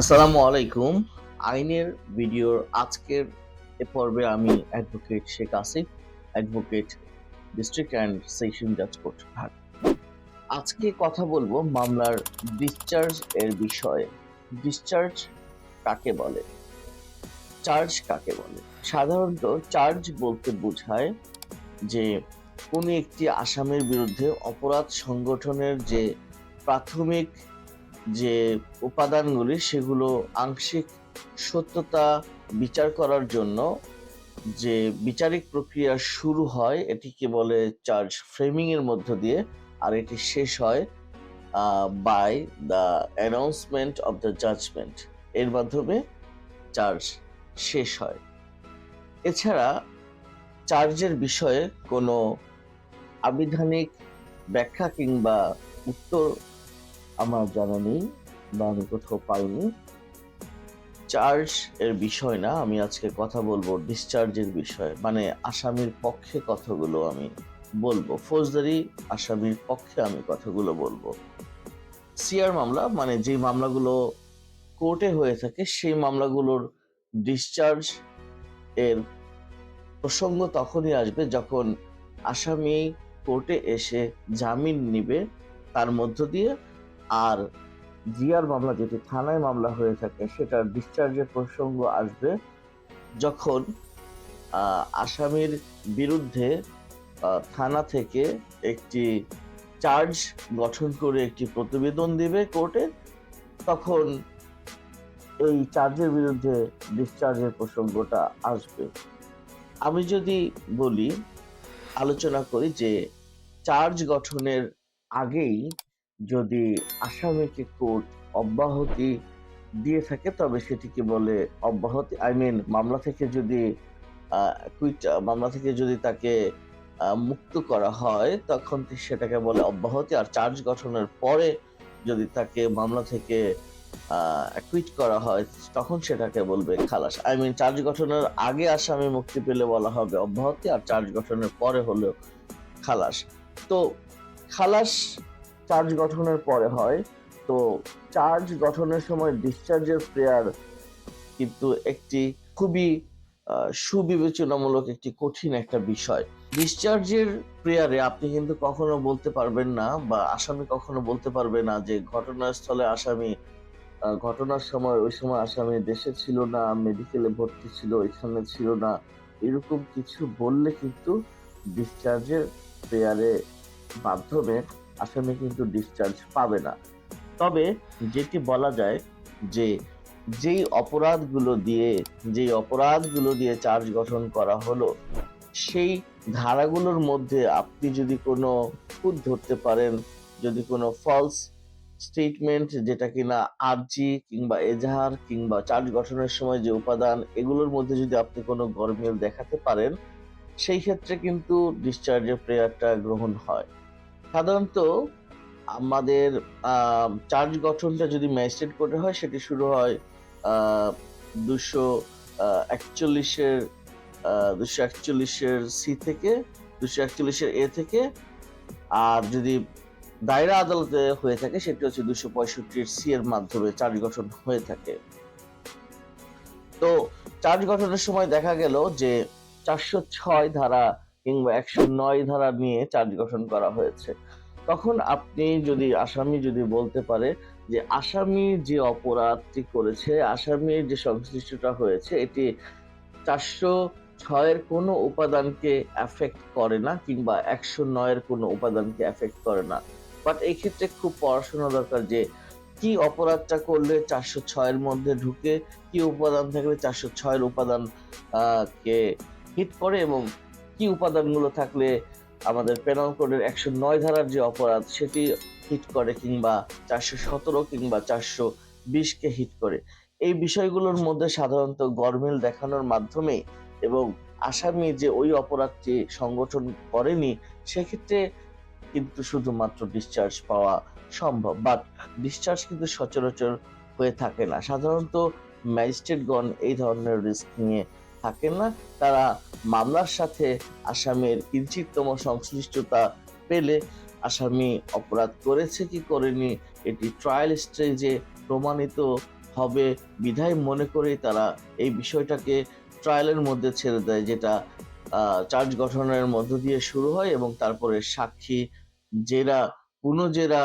আসসালামু আলাইকুম। আইনের ভিডিওর আজকের পর্বে আমি advocate Sheikh Asif, advocate district and session জাজ কোর্ট ঢাকা। আজকে কথা বলবো মামলার ডিসচার্জ এর বিষয়ে। ডিসচার্জ কাকে বলে, চার্জ কাকে বলে? সাধারণত চার্জ বলতে বোঝায় যে কোনো একটি আসামির বিরুদ্ধে অপরাধ সংগঠনের যে প্রাথমিক যে উপাদানগুলি সেগুলো আংশিক সত্যতা বিচার করার জন্য যে বিচারিক প্রক্রিয়া শুরু হয় এটিকে বলে চার্জ ফ্রেমিং এর মধ্য দিয়ে, আর এটি শেষ হয় by the announcement of the judgment এর মাধ্যমে চার্জ শেষ হয়। এছাড়া চার্জের বিষয়ে কোনো আবিধানিক ব্যাখ্যা কিংবা উত্তর আমার জানা নেই বা আমি কোথাও পাইনি। চার্জ এর বিষয় না, আমি আজকে কথা বলবো ডিসচার্জের বিষয়ে, মানে আসামির পক্ষে কথাগুলো আমি বলবো, ফৌজদারি আসামির পক্ষে আমি কথাগুলো বলবো। সিআর মামলা মানে যে মামলাগুলো কোর্টে হয়ে থাকে সেই মামলাগুলোর ডিসচার্জ এর প্রসঙ্গ তখনই আসবে যখন আসামি কোর্টে এসে জামিন নিবে তার মধ্য দিয়ে। আর জিআর মামলা যেটি থানায় মামলা হয়ে থাকে সেটার ডিসচার্জের প্রসঙ্গ আসবে যখন আসামির বিরুদ্ধে থানা থেকে একটি চার্জ গঠন করে একটি প্রতিবেদন দিবে কোর্টে, তখন এই চার্জের বিরুদ্ধে ডিসচার্জের প্রসঙ্গটা আসবে। আমি যদি বলি, আলোচনা করি যে চার্জ গঠনের আগেই যদি আসামিকে কোর্ট অব্যাহতি দিয়ে থাকে তবে সেটিকে বলে অব্যাহতি। মামলা থেকে যদি মামলা থেকে যদি তাকে মুক্ত করা হয় তখন সেটাকে বলে অব্যাহতি। আর চার্জ গঠনের পরে যদি তাকে মামলা থেকে কুইট করা হয় তখন সেটাকে বলবে খালাস। চার্জ গঠনের আগে আসামি মুক্তি পেলে বলা হবে অব্যাহতি, আর চার্জ গঠনের পরে হলো খালাস। তো খালাস চার্জ গঠনের পরে হয়। তো চার্জ গঠনের সময় ডিসচার্জের প্রেয়ার কিন্তু একটি খুবই সুবিবেচনামূলক একটি কঠিন একটা বিষয়। ডিসচার্জের প্রেয়ারে আপনি কিন্তু কখনো বলতে পারবেন না বা আসামি কখনো বলতে পারবে না যে ঘটনাস্থলে আসামি ঘটনার সময় ওই সময় আসামি দেশে ছিল না, মেডিকেলে ভর্তি ছিল, এখানে ছিল না, এরকম কিছু বললে কিন্তু ডিসচার্জের প্রেয়ারে মাধ্যমে আসামি কিন্তু ডিসচার্জ পাবে না। তবে যেটি বলা যায় যে যেই অপরাধগুলো দিয়ে চার্জ গঠন করা হলো সেই ধারাগুলোর মধ্যে আপনি যদি কোনো খুঁত ধরতে পারেন, যদি কোনো ফলস স্টেটমেন্ট যেটা কিনা আর্জি কিংবা এজাহার কিংবা চার্জ গঠনের সময় যে উপাদান এগুলোর মধ্যে যদি আপনি কোনো গরমিল দেখাতে পারেন সেই ক্ষেত্রে কিন্তু ডিসচার্জের প্রেয়ারটা গ্রহণ হয়। সাধারণত আমাদের চার্জ গঠনটা যদি ম্যাজিস্ট্রেট কোর্টে হয় সেটি শুরু হয় 241-এর 241-এর সি থেকে, 241-এর এ থেকে। আর যদি দায়রা আদালতে হয়ে থাকে সেটি হচ্ছে 265-এর সি এর মাধ্যমে চার্জ গঠন হয়ে থাকে। তো চার্জ গঠনের সময় দেখা গেল যে 406 ধারা কিংবা 109 ধারা নিয়ে চার্জ গঠন করা হয়েছে। তখন আসামি যদি বলতে পারে যে আসামি যে অপরাধটি করেছে, আসামির যে সংশ্লিষ্টতা হয়েছে এটি 406 এর কোনো উপাদানকে এফেক্ট করে না কিংবা 109 এর কোনো উপাদানকে এফেক্ট করে না। বাট এই ক্ষেত্রে খুব পড়াশোনা দরকার যে কি অপরাধটা করলে 406 এর মধ্যে ঢুকে, কি উপাদান থাকলে 406 এর উপাদান কে হিট করে এবং কি উপাদানগুলো থাকলে আমাদের পেনাল কোডের 109 ধারার যে অপরাধ সেটি হিট করে কিংবা 417 কিংবা 420 কে হিট করে। এই বিষয়গুলোর মধ্যে সাধারণত গরমিল দেখানোর মাধ্যমে এবং আসামি যে ওই অপরাধটি সংগঠন করেনি সেক্ষেত্রে কিন্তু শুধুমাত্র ডিসচার্জ পাওয়া সম্ভব। বাট ডিসচার্জ কিন্তু সচরাচর হয়ে থাকে না। সাধারণত ম্যাজিস্ট্রেটগণ এই ধরনের রিস্ক নিয়ে থাকেন না। তারা মামলার সাথে আসামির কিঞ্চিততম সংশ্লিষ্টতা পেলে আসামি অপরাধ করেছে কি করেনি এটি ট্রায়াল স্টেজে প্রমাণিত হবে বিধায় মনে করেই তারা এই বিষয়টাকে ট্রায়ালের মধ্যে ছেড়ে দেয়, যেটা চার্জ গঠনের মধ্য দিয়ে শুরু হয় এবং তারপরে সাক্ষী, জেরা, পুনঃজেরা,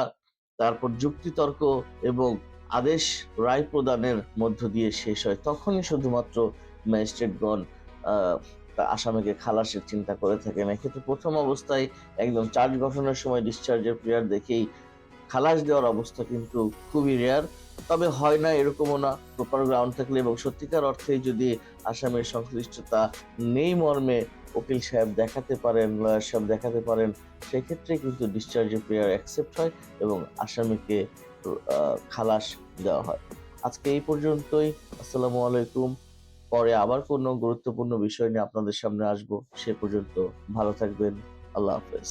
তারপর যুক্তিতর্ক এবং আদেশ রায় প্রদানের মধ্য দিয়ে শেষ হয়। তখনই শুধুমাত্র ম্যাজিস্ট্রেটগণ আসামিকে খালাসের চিন্তা করে থাকেন। এক্ষেত্রে প্রথম অবস্থায় একদম চার্জ গঠনের সময় ডিসচার্জের প্রেয়ার দেখেই খালাস দেওয়ার অবস্থা কিন্তু খুবই রেয়ার। তবে হয় না এরকমও না, প্রপার গ্রাউন্ড থাকলে এবং সত্যিকার অর্থে যদি আসামির সংশ্লিষ্টতা নেই মর্মে উকিল সাহেব দেখাতে পারেন, লয়ার সাহেব দেখাতে পারেন, সেক্ষেত্রে কিন্তু ডিসচার্জের প্রেয়ার অ্যাকসেপ্ট হয় এবং আসামিকে খালাস দেওয়া হয়। আজকে এই পর্যন্তই। আসসালামু আলাইকুম। পরে আবার কোনো গুরুত্বপূর্ণ বিষয় নিয়ে আপনাদের সামনে আসবো। সে পর্যন্ত ভালো থাকবেন। আল্লাহ হাফেজ।